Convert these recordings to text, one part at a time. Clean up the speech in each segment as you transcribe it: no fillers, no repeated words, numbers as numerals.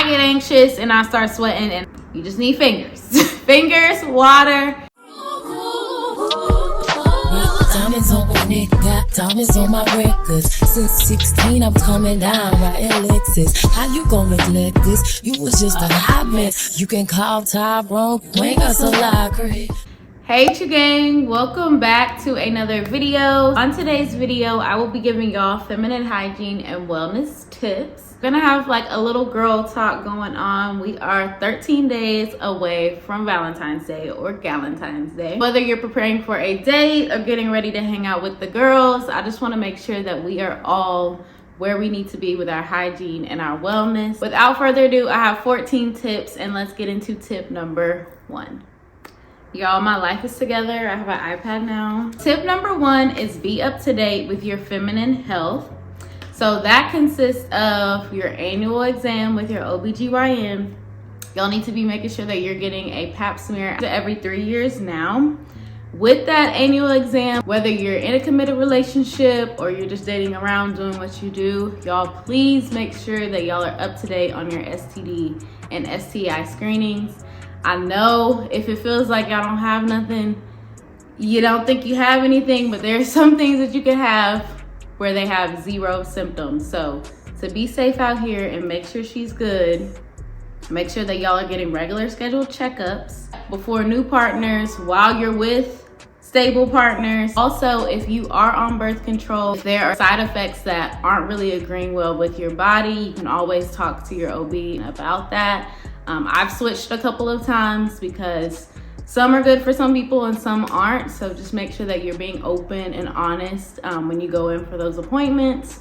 I get anxious and I start sweating, and you just need fingers. Fingers, water. Diamonds on my neck, got diamonds on my records. Since 16, I'm coming down right Alexus. How you gonna neglect this? You was just a hot mess. You can call Tyrone, bring us a library. Hey gang, welcome back to another video. On today's video, I will be giving y'all feminine hygiene and wellness tips. We're gonna have like a little girl talk going on. We are 13 days away from Valentine's Day or Galentine's Day. Whether you're preparing for a date or getting ready to hang out with the girls, I just wanna make sure that we are all where we need to be with our hygiene and our wellness. Without further ado, I have 14 tips, and let's get into tip number 1. Y'all, my life is together. I have an iPad now. Tip number 1 is be up to date with your feminine health. So that consists of your annual exam with your OBGYN. You'll need to be making sure that you're getting a pap smear every 3 years now. With that annual exam, whether you're in a committed relationship or you're just dating around doing what you do, y'all please make sure that y'all are up to date on your STD and STI screenings. I know if it feels like y'all don't have nothing, you don't think you have anything, but there's some things that you can have where they have 0 symptoms. So to be safe out here and make sure she's good, make sure that y'all are getting regular scheduled checkups before new partners, while you're with stable partners. Also, if you are on birth control, if there are side effects that aren't really agreeing well with your body, you can always talk to your OB about that. I've switched a couple of times because some are good for some people and some aren't. So just make sure that you're being open and honest when you go in for those appointments,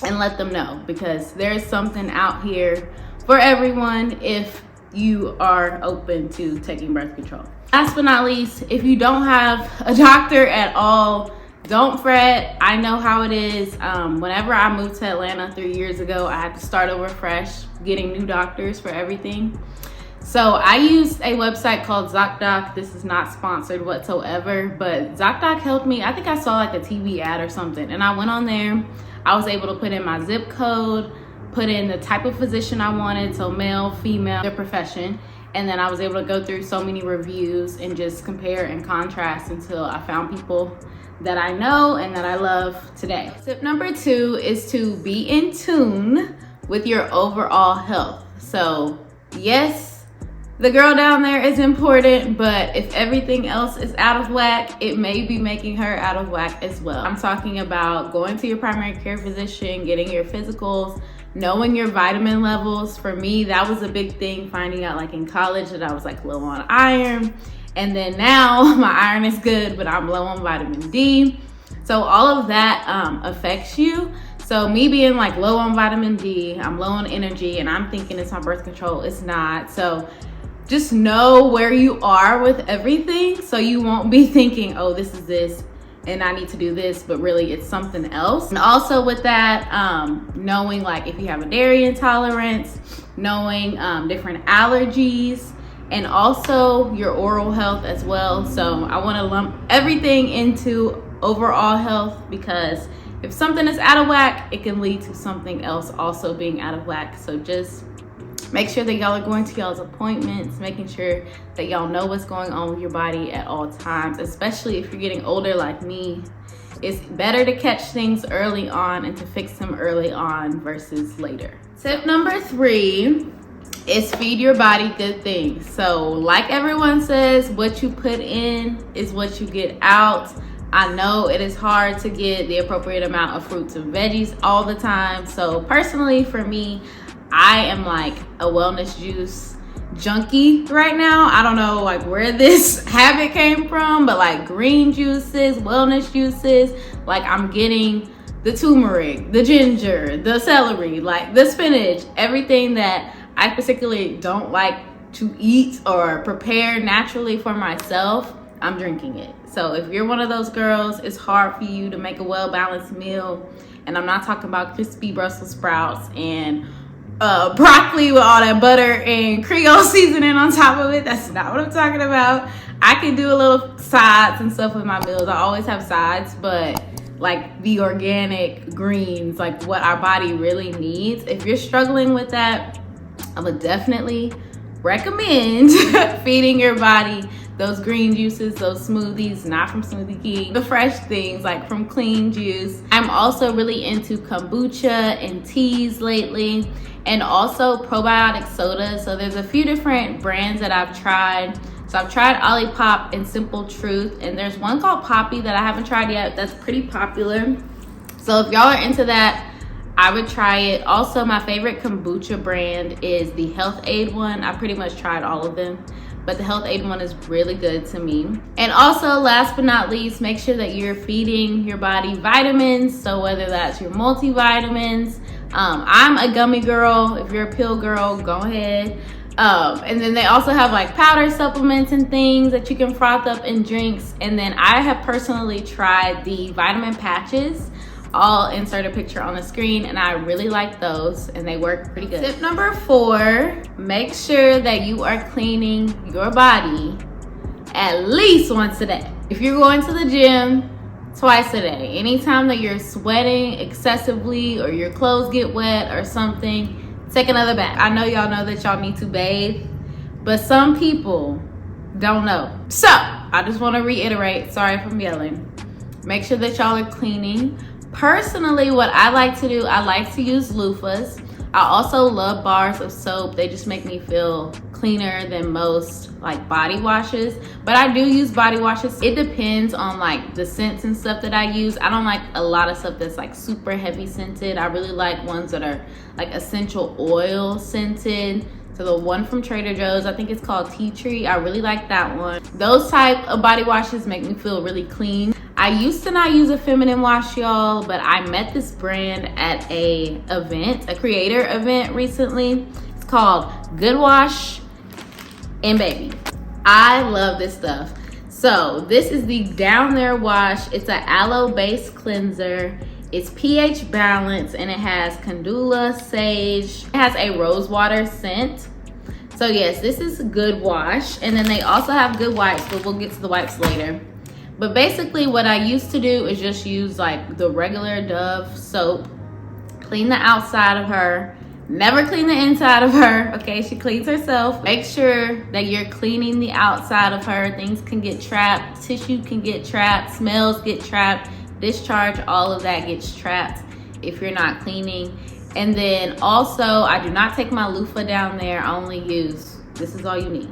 and let them know, because there's something out here for everyone if you are open to taking birth control. Last but not least, if you don't have a doctor at all, don't fret. I know how it is. Whenever I moved to Atlanta 3 years ago, I had to start over fresh, getting new doctors for everything. So I used a website called ZocDoc. This is not sponsored whatsoever, but ZocDoc helped me. I think I saw like a TV ad or something, and I went on there. I was able to put in my zip code, put in the type of physician I wanted, so male, female, their profession. And then I was able to go through so many reviews and just compare and contrast until I found people that I know and that I love today. Tip number 2 is to be in tune with your overall health. So yes, the girl down there is important, but if everything else is out of whack, it may be making her out of whack as well. I'm talking about going to your primary care physician, getting your physicals, knowing your vitamin levels. For me, that was a big thing, finding out like in college that I was like low on iron. And then now my iron is good, but I'm low on vitamin D. So all of that affects you. So me being like low on vitamin D, I'm low on energy, and I'm thinking it's my birth control. It's not. So just know where you are with everything, so you won't be thinking, oh, this is this and I need to do this, but really it's something else. And also with that, knowing like if you have a dairy intolerance, knowing different allergies, and also your oral health as well. So I want to lump everything into overall health, because if something is out of whack, it can lead to something else also being out of whack. So just make sure that y'all are going to y'all's appointments, making sure that y'all know what's going on with your body at all times, especially if you're getting older like me. It's better to catch things early on and to fix them early on versus later. Tip number 3 is feed your body good things. So like everyone says, what you put in is what you get out. I know it is hard to get the appropriate amount of fruits and veggies all the time. So personally for me, I am like a wellness juice junkie right now. I don't know like where this habit came from, but like green juices, wellness juices, like I'm getting the turmeric, the ginger, the celery, like the spinach, everything that I particularly don't like to eat or prepare naturally for myself, I'm drinking it. So if you're one of those girls, it's hard for you to make a well-balanced meal. And I'm not talking about crispy Brussels sprouts and broccoli with all that butter and Creole seasoning on top of it. That's not what I'm talking about. I can do a little sides and stuff with my meals. I always have sides, but like the organic greens, like what our body really needs. If you're struggling with that, I would definitely recommend feeding your body those green juices, those smoothies, not from Smoothie King, the fresh things like from Clean Juice. I'm also really into kombucha and teas lately, and also probiotic soda. So there's a few different brands that I've tried. So I've tried Olipop and Simple Truth, and there's one called Poppy that I haven't tried yet that's pretty popular. So if y'all are into that, I would try it. Also, my favorite kombucha brand is the Health Aid one. I pretty much tried all of them, but the Health Aid one is really good to me. And also, last but not least, make sure that you're feeding your body vitamins. So whether that's your multivitamins, I'm a gummy girl. If you're a pill girl, go ahead. And then they also have like powder supplements and things that you can froth up in drinks. And then I have personally tried the vitamin patches. I'll insert a picture on the screen, and I really like those, and they work pretty good. Tip number 4, make sure that you are cleaning your body at least once a day. If you're going to the gym, twice a day. Anytime that you're sweating excessively or your clothes get wet or something, take another bath. I know y'all know that y'all need to bathe, but some people don't know. So I just want to reiterate, sorry if I'm yelling, make sure that y'all are cleaning. Personally, what I like to do, I like to use loofahs. I also love bars of soap. They just make me feel cleaner than most like body washes. But I do use body washes. It depends on like the scents and stuff that I use. I don't like a lot of stuff that's like super heavy scented. I really like ones that are like essential oil scented. So the one from Trader Joe's, I think it's called Tea Tree. I really like that one. Those type of body washes make me feel really clean. I used to not use a feminine wash, y'all, but I met this brand at a event, a creator event recently. It's called Good Wash and Baby. I love this stuff. So this is the Down There Wash. It's an aloe-based cleanser. It's pH balanced, and it has calendula, sage. It has a rose water scent. So yes, this is Good Wash. And then they also have Good Wipes, but we'll get to the wipes later. But basically what I used to do is just use like the regular Dove soap, clean the outside of her, never clean the inside of her. Okay, she cleans herself. Make sure that you're cleaning the outside of her. Things can get trapped, tissue can get trapped, smells get trapped, discharge, all of that gets trapped if you're not cleaning. And then also, I do not take my loofah down there. I only use, this is all you need.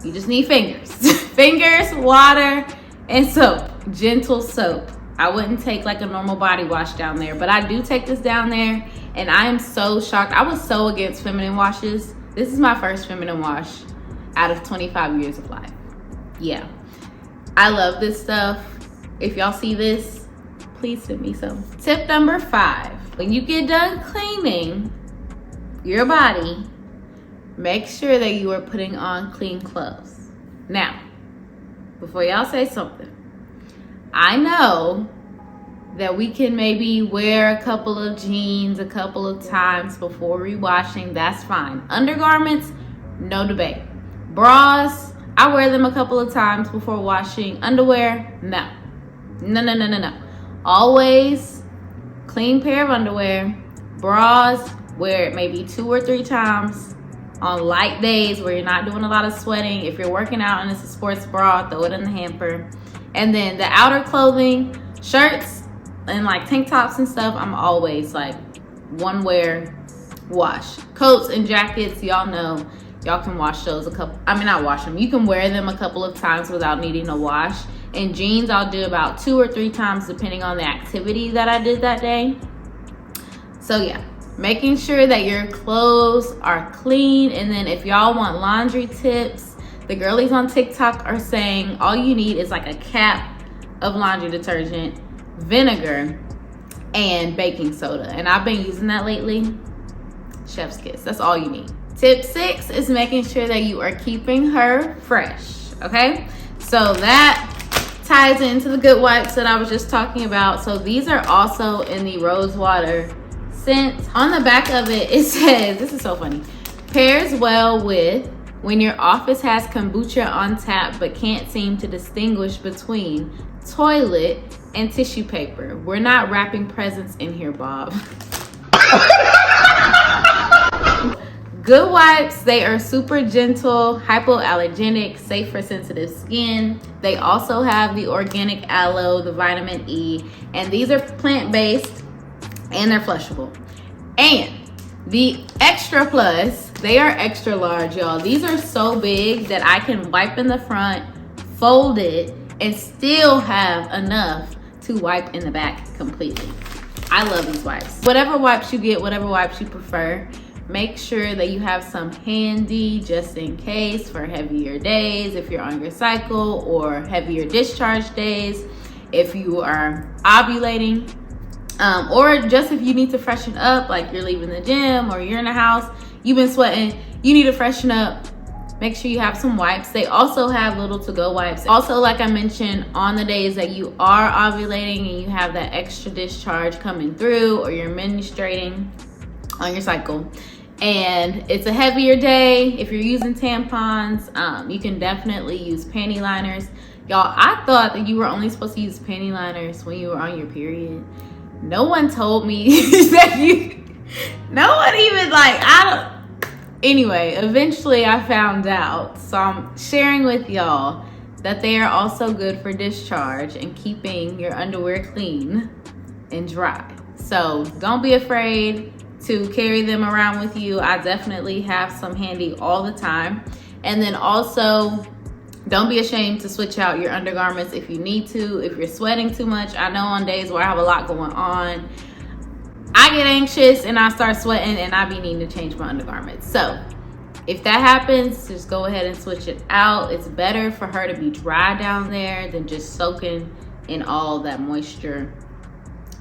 You just need fingers. Fingers, water, and soap. Gentle soap. I wouldn't take like a normal body wash down there, but I do take this down there, and I am so shocked. I was so against feminine washes. This is my first feminine wash out of 25 years of life. Yeah. I love this stuff. If y'all see this, please send me some. Tip number 5. When you get done cleaning your body, make sure that you are putting on clean clothes. Now, before y'all say something, I know that we can maybe wear a couple of jeans a couple of times before rewashing. That's fine. Undergarments, no debate. Bras, I wear them a couple of times before washing. Underwear, no. No. Always clean pair of underwear. Bras, wear it maybe 2 or 3 times on light days where you're not doing a lot of sweating. If you're working out and it's a sports bra, throw it in the hamper. And then the outer clothing, shirts and like tank tops and stuff, I'm always like one wear, wash. Coats and jackets, y'all know, y'all can wash those not wash them. You can wear them a couple of times without needing a wash. And jeans, I'll do about 2 or 3 times depending on the activity that I did that day. So yeah, making sure that your clothes are clean. And then if y'all want laundry tips, the girlies on TikTok are saying all you need is like a cap of laundry detergent, vinegar, and baking soda. And I've been using that lately. Chef's kiss. That's all you need. Tip 6 is making sure that you are keeping her fresh. Okay? So that ties into the good wipes that I was just talking about. So these are also in the rose water scent. On the back of it, it says, this is so funny, pairs well with when your office has kombucha on tap but can't seem to distinguish between toilet and tissue paper. We're not wrapping presents in here, Bob. Good wipes, they are super gentle, hypoallergenic, safe for sensitive skin. They also have the organic aloe, the vitamin E, and these are plant-based and they're flushable. And the extra plus, they are extra large, y'all. These are so big that I can wipe in the front, fold it, and still have enough to wipe in the back completely. I love these wipes. Whatever wipes you get, whatever wipes you prefer, make sure that you have some handy just in case for heavier days, if you're on your cycle, or heavier discharge days, if you are ovulating, or just if you need to freshen up, like you're leaving the gym or you're in the house, you've been sweating, you need to freshen up. Make sure you have some wipes. They also have little to-go wipes. Also, like I mentioned, on the days that you are ovulating and you have that extra discharge coming through, or you're menstruating on your cycle, and it's a heavier day, if you're using tampons, you can definitely use panty liners. Y'all, I thought that you were only supposed to use panty liners when you were on your period. No one told me that no one even anyway, eventually I found out. So I'm sharing with y'all that they are also good for discharge and keeping your underwear clean and dry. So don't be afraid to carry them around with you. I definitely have some handy all the time. And then also, don't be ashamed to switch out your undergarments if you need to, if you're sweating too much. I know on days where I have a lot going on, I get anxious and I start sweating and I be needing to change my undergarments. So if that happens, just go ahead and switch it out. It's better for her to be dry down there than just soaking in all that moisture.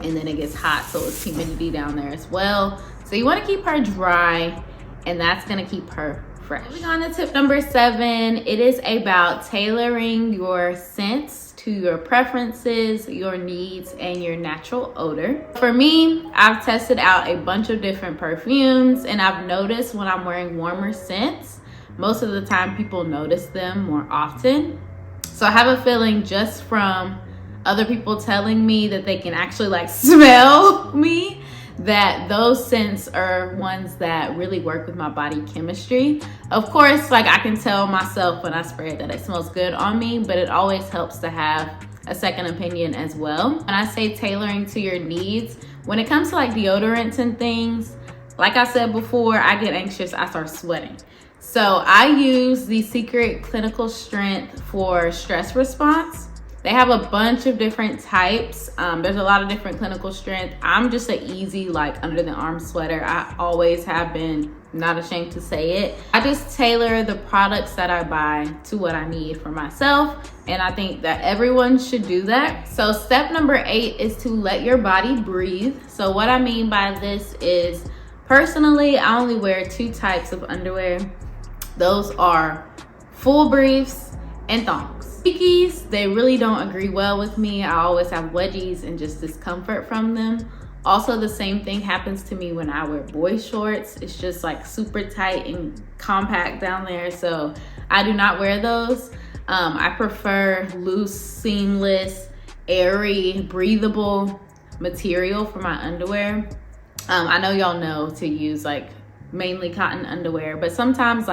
And then it gets hot, so it's humidity down there as well. So you want to keep her dry, and that's going to keep her fresh. Moving on to tip number 7, it is about tailoring your scents to your preferences, your needs, and your natural odor. For me, I've tested out a bunch of different perfumes, and I've noticed when I'm wearing warmer scents, most of the time people notice them more often. So I have a feeling just from other people telling me that they can actually smell me, that those scents are ones that really work with my body chemistry. Of course, I can tell myself when I spray it that it smells good on me, but it always helps to have a second opinion as well. When I say tailoring to your needs, when it comes to deodorants and things, like I said before, I get anxious, I start sweating. So I use the Secret Clinical Strength for stress response. They have a bunch of different types. There's a lot of different clinical strength. I'm just an easy, under the arm sweater. I always have been, not ashamed to say it. I just tailor the products that I buy to what I need for myself. And I think that everyone should do that. So step number 8 is to let your body breathe. So what I mean by this is, personally, I only wear 2 types of underwear. Those are full briefs and thongs. Squeakies, they really don't agree well with me. I always have wedgies and just discomfort from them. Also, the same thing happens to me when I wear boy shorts. It's just super tight and compact down there, so I do not wear those. I prefer loose, seamless, airy, breathable material for my underwear. I know y'all know to use mainly cotton underwear, but sometimes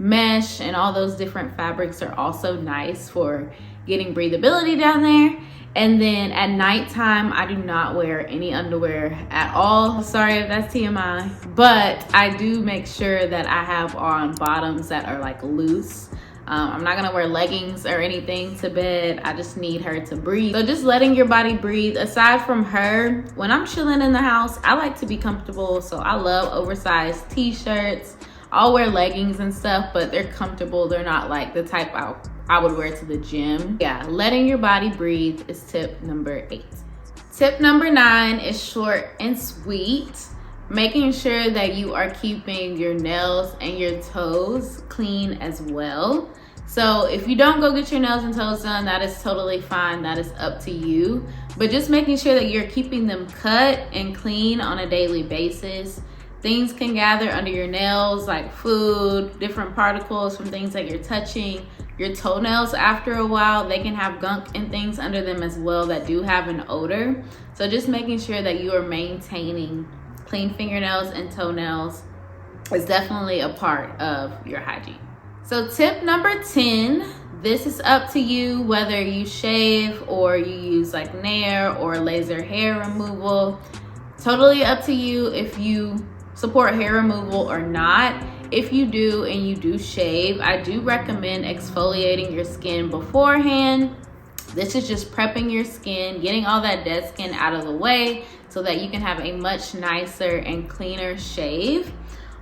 mesh and all those different fabrics are also nice for getting breathability down there. And then at nighttime, I do not wear any underwear at all. Sorry if that's TMI, but I do make sure that I have on bottoms that are loose. I'm not gonna wear leggings or anything to bed. I just need her to breathe. So just letting your body breathe. Aside from her, when I'm chilling in the house, I like to be comfortable. So I love oversized t-shirts. I'll wear leggings and stuff, but they're comfortable. They're not the type I would wear to the gym. Yeah, letting your body breathe is tip number 8. Tip number 9 is short and sweet. Making sure that you are keeping your nails and your toes clean as well. So if you don't go get your nails and toes done, that is totally fine. That is up to you. But just making sure that you're keeping them cut and clean on a daily basis. Things can gather under your nails, like food, different particles from things that you're touching. Your toenails, after a while, they can have gunk and things under them as well that do have an odor. So just making sure that you are maintaining clean fingernails and toenails is definitely a part of your hygiene. So tip number 10, this is up to you whether you shave or you use like Nair or laser hair removal. Totally up to you if you support hair removal or not. If you do and you do shave, I do recommend exfoliating your skin beforehand. This is just prepping your skin, getting all that dead skin out of the way so that you can have a much nicer and cleaner shave.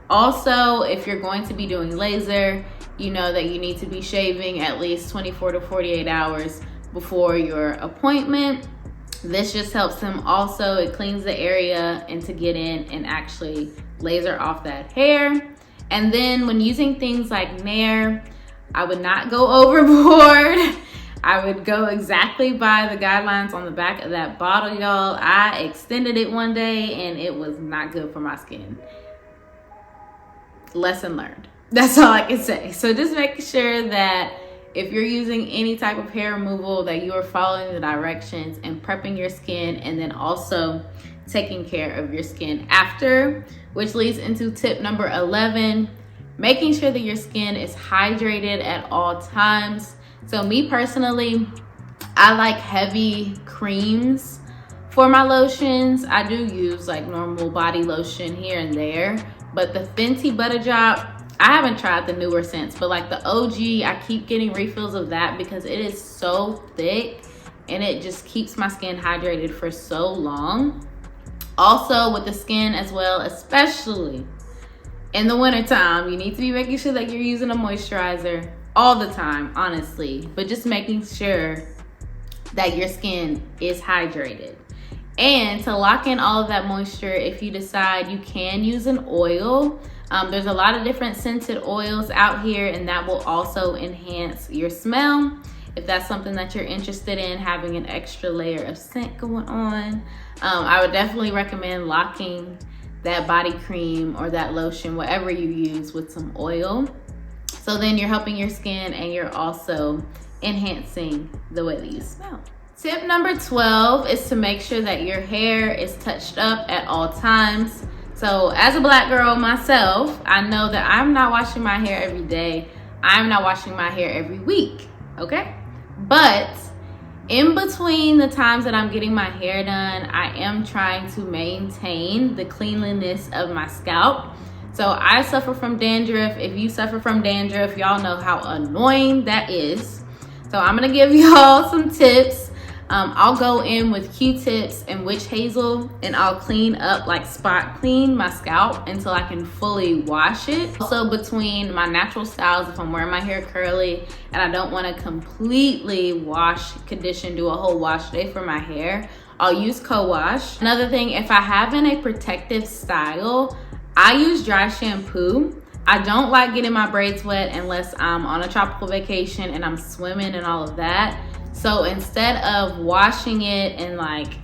Also, if you're going to be doing laser, you know that you need to be shaving at least 24 to 48 hours before your appointment. This just helps them also. It cleans the area and to get in and actually laser off that hair. And then when using things like Nair, I would not go overboard. I would go exactly by the guidelines on the back of that bottle, y'all. I extended it one day and it was not good for my skin. Lesson learned. That's all I can say. So just make sure that if you're using any type of hair removal that you are following the directions and prepping your skin, and then also taking care of your skin after, which leads into tip number 11, making sure that your skin is hydrated at all times. So me personally, I like heavy creams for my lotions. I do use like normal body lotion here and there, but the Fenty Butter Drop, I haven't tried the newer scents, but like the OG, I keep getting refills of that because it is so thick and it just keeps my skin hydrated for so long. Also with the skin as well, especially in the wintertime, you need to be making sure that you're using a moisturizer all the time, honestly, but just making sure that your skin is hydrated. And to lock in all of that moisture, if you decide you can use an oil, there's a lot of different scented oils out here, and that will also enhance your smell. If that's something that you're interested in, having an extra layer of scent going on, I would definitely recommend locking that body cream or that lotion, whatever you use, with some oil. So then you're helping your skin and you're also enhancing the way that you smell. Tip number 12 is to make sure that your hair is touched up at all times. So as a black girl myself, I know that I'm not washing my hair every day. I'm not washing my hair every week, okay? But in between the times that I'm getting my hair done, I am trying to maintain the cleanliness of my scalp. So I suffer from dandruff. If you suffer from dandruff, y'all know how annoying that is. So I'm gonna give y'all some tips. I'll go in with Q-tips and witch hazel, and I'll clean up, like spot clean my scalp until I can fully wash it. Also between my natural styles, if I'm wearing my hair curly and I don't want to completely wash, condition, do a whole wash day for my hair, I'll use co-wash. Another thing, if I have in a protective style, I use dry shampoo. I don't like getting my braids wet unless I'm on a tropical vacation and I'm swimming and all of that. So instead of washing it and like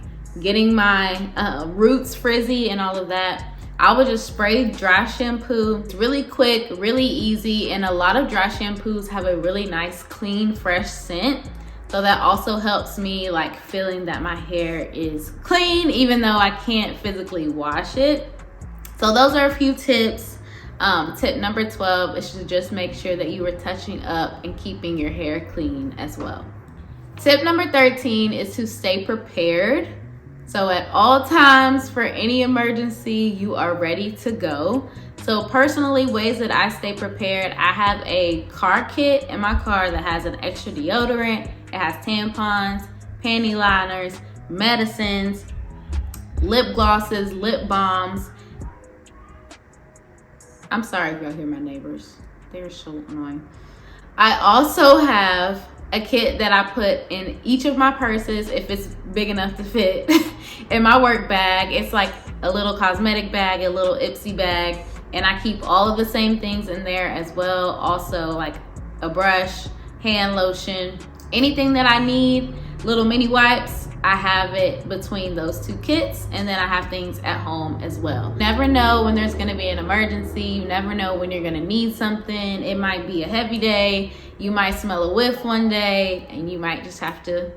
getting my roots frizzy and all of that, I would just spray dry shampoo. It's really quick, really easy, and a lot of dry shampoos have a really nice, clean, fresh scent. So that also helps me like feeling that my hair is clean, even though I can't physically wash it. So those are a few tips. Tip number 12 is to just make sure that you are touching up and keeping your hair clean as well. Tip number 13 is to stay prepared. So at all times, for any emergency, you are ready to go. So personally, ways that I stay prepared, I have a car kit in my car that has an extra deodorant. It has tampons, panty liners, medicines, lip glosses, lip balms. I'm sorry if y'all hear my neighbors. They're so annoying. I also have a kit that I put in each of my purses if it's big enough to fit in my work bag. It's like a little cosmetic bag, a little Ipsy bag, and I keep all of the same things in there as well. Also like a brush, hand lotion, anything that I need, little mini wipes, I have it between those two kits, and then I have things at home as well. You never know when there's gonna be an emergency. You never know when you're gonna need something. It might be a heavy day. You might smell a whiff one day, and you might just have to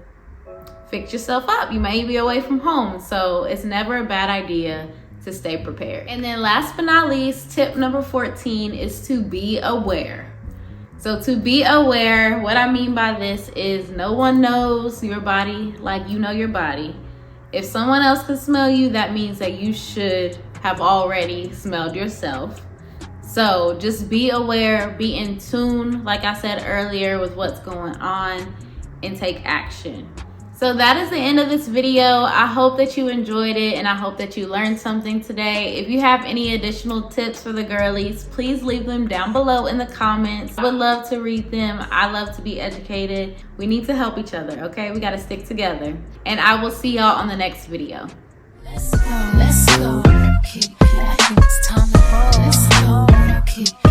fix yourself up. You may be away from home. So it's never a bad idea to stay prepared. And then last but not least, tip number 14 is to be aware. So to be aware, what I mean by this is no one knows your body like you know your body. If someone else can smell you, that means that you should have already smelled yourself. So just be aware, be in tune, like I said earlier, with what's going on, and take action. So that is the end of this video. I hope that you enjoyed it and I hope that you learned something today. If you have any additional tips for the girlies, please leave them down below in the comments. I would love to read them. I love to be educated. We need to help each other, okay? We gotta stick together. And I will see y'all on the next video. Let's go. It's time to roll. Let's go.